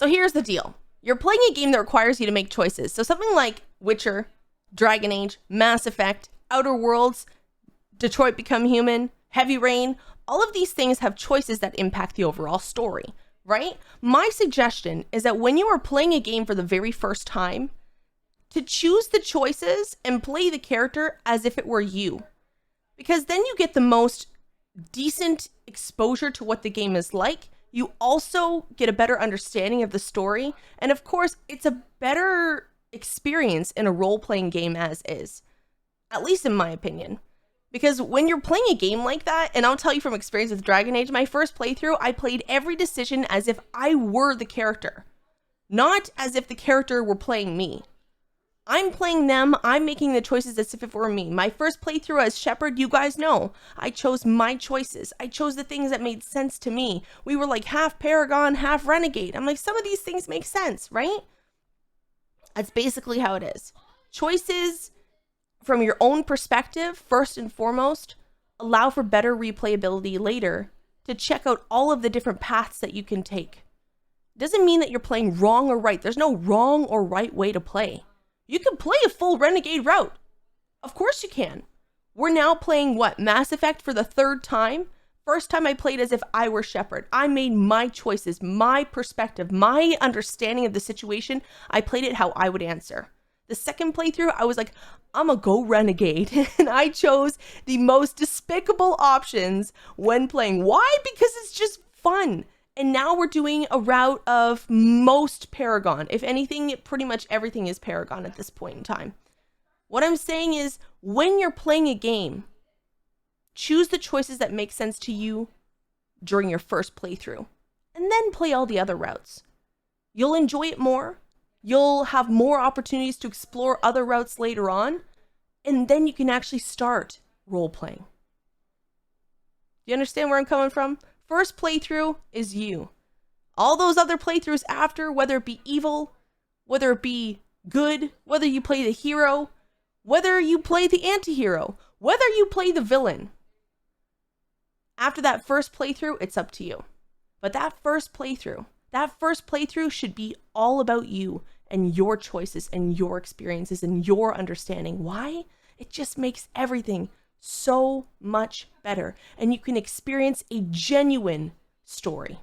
So here's the deal. You're playing a game that requires you to make choices. So something like Witcher, Dragon Age, Mass Effect, Outer Worlds, Detroit Become Human, Heavy Rain, all of these things have choices that impact the overall story, right? My suggestion is that when you are playing a game for the very first time, to choose the choices and play the character as if it were you. Because then you get the most decent exposure to what the game is like. You also get a better understanding of the story. And of course, it's a better experience in a role-playing game as is. At least in my opinion. Because when you're playing a game like that, and I'll tell you from experience with Dragon Age, my first playthrough, I played every decision as if I were the character. Not as if the character were playing me. I'm playing them, I'm making the choices as if it were me. My first playthrough as Shepard, you guys know, I chose my choices. I chose the things that made sense to me. We were like half Paragon, half Renegade. I'm like, some of these things make sense, right? That's basically how it is. Choices from your own perspective, first and foremost, allow for better replayability later to check out all of the different paths that you can take. Doesn't mean that you're playing wrong or right. There's no wrong or right way to play. You can play a full Renegade route. Of course you can. We're now playing what? Mass Effect for the third time? First time I played as if I were Shepard. I made my choices, my perspective, my understanding of the situation. I played it how I would answer. The second playthrough, I was like, I'm gonna go Renegade. And I chose the most despicable options when playing. Why? Because it's just fun. And now we're doing a route of most Paragon. If anything, pretty much everything is Paragon at this point in time. What I'm saying is, when you're playing a game, choose the choices that make sense to you during your first playthrough. And then play all the other routes. You'll enjoy it more. You'll have more opportunities to explore other routes later on. And then you can actually start role-playing. Do you understand where I'm coming from? First playthrough is you. All those other playthroughs after, whether it be evil, whether it be good, whether you play the hero, whether you play the anti-hero, whether you play the villain. After that first playthrough, it's up to you. But that first playthrough should be all about you and your choices and your experiences and your understanding. Why? It just makes everything so much better, and you can experience a genuine story.